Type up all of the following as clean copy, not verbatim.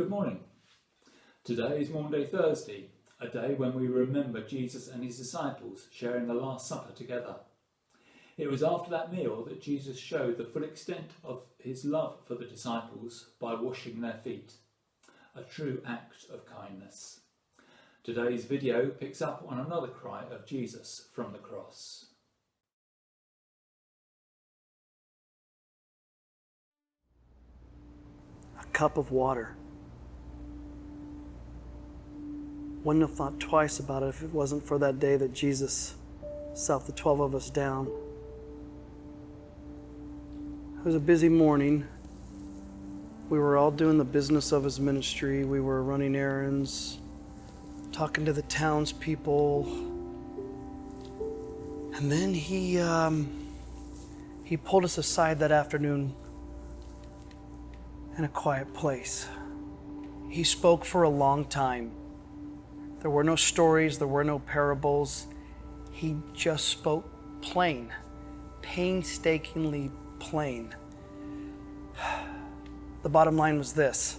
Good morning. Today is Maundy Thursday, a day when we remember Jesus and his disciples sharing the Last Supper together. It was after that meal that Jesus showed the full extent of his love for the disciples by washing their feet, a true act of kindness. Today's video picks up on another cry of Jesus from the cross. A cup of water. Wouldn't have thought twice about it if it wasn't for that day that Jesus sat the 12 of us down. It was a busy morning. We were all doing the business of his ministry. We were running errands, talking to the townspeople. And then he pulled us aside that afternoon in a quiet place. He spoke for a long time. There were no stories, there were no parables. He just spoke plain, painstakingly plain. The bottom line was this.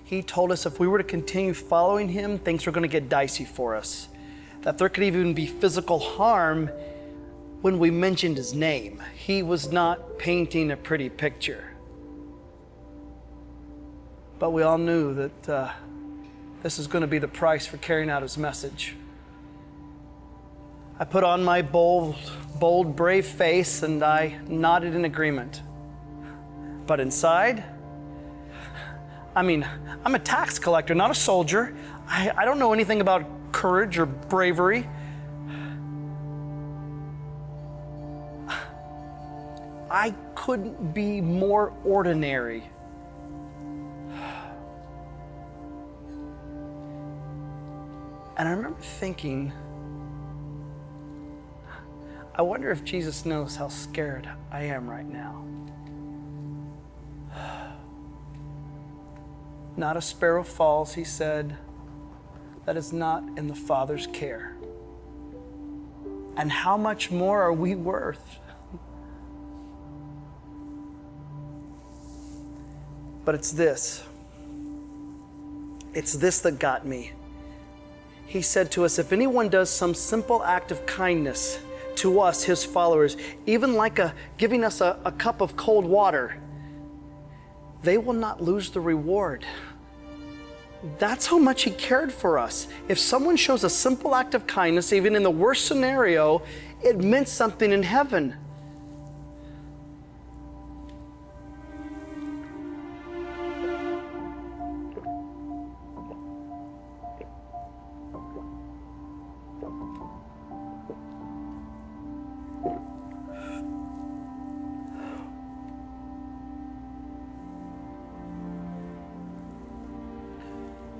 He told us if we were to continue following him, things were going to get dicey for us. That there could even be physical harm when we mentioned his name. He was not painting a pretty picture. But we all knew that this is going to be the price for carrying out his message. I put on my bold, brave face and I nodded in agreement. But inside, I'm a tax collector, not a soldier. I don't know anything about courage or bravery. I couldn't be more ordinary. And I remember thinking, I wonder if Jesus knows how scared I am right now. Not a sparrow falls, he said, that is not in the Father's care. And how much more are we worth? But it's this that got me. He said to us, if anyone does some simple act of kindness to us, his followers, even like giving us a cup of cold water, they will not lose the reward. That's how much he cared for us. If someone shows a simple act of kindness, even in the worst scenario, it meant something in heaven.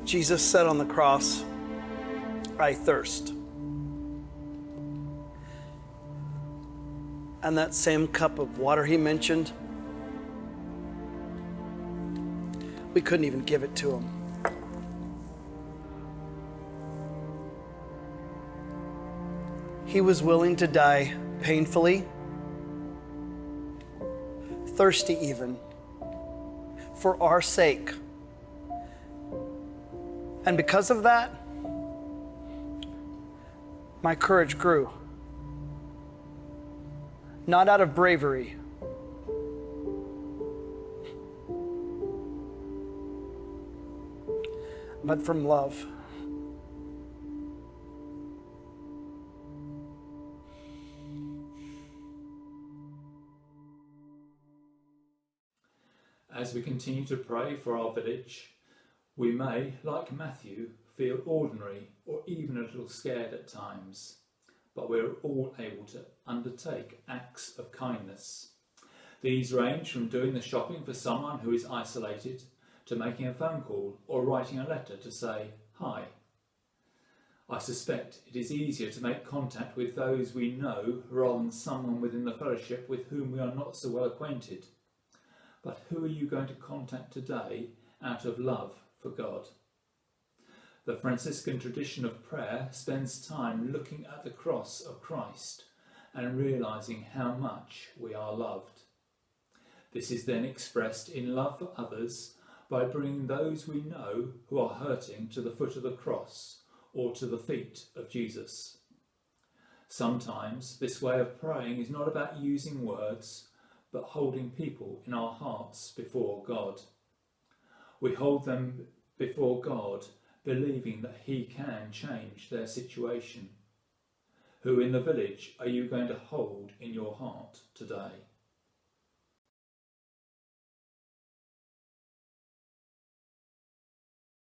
Jesus said on the cross, I thirst. And that same cup of water he mentioned, we couldn't even give it to him. He was willing to die painfully, thirsty even, for our sake. And because of that, my courage grew. Not out of bravery, but from love. As we continue to pray for our village, we may, like Matthew, feel ordinary or even a little scared at times, but we're all able to undertake acts of kindness. These range from doing the shopping for someone who is isolated to making a phone call or writing a letter to say hi. I suspect it is easier to make contact with those we know rather than someone within the fellowship with whom we are not so well acquainted. But who are you going to contact today out of love for God? The Franciscan tradition of prayer spends time looking at the cross of Christ and realising how much we are loved. This is then expressed in love for others by bringing those we know who are hurting to the foot of the cross or to the feet of Jesus. Sometimes this way of praying is not about using words, but holding people in our hearts before God. We hold them before God, believing that He can change their situation. Who in the village are you going to hold in your heart today?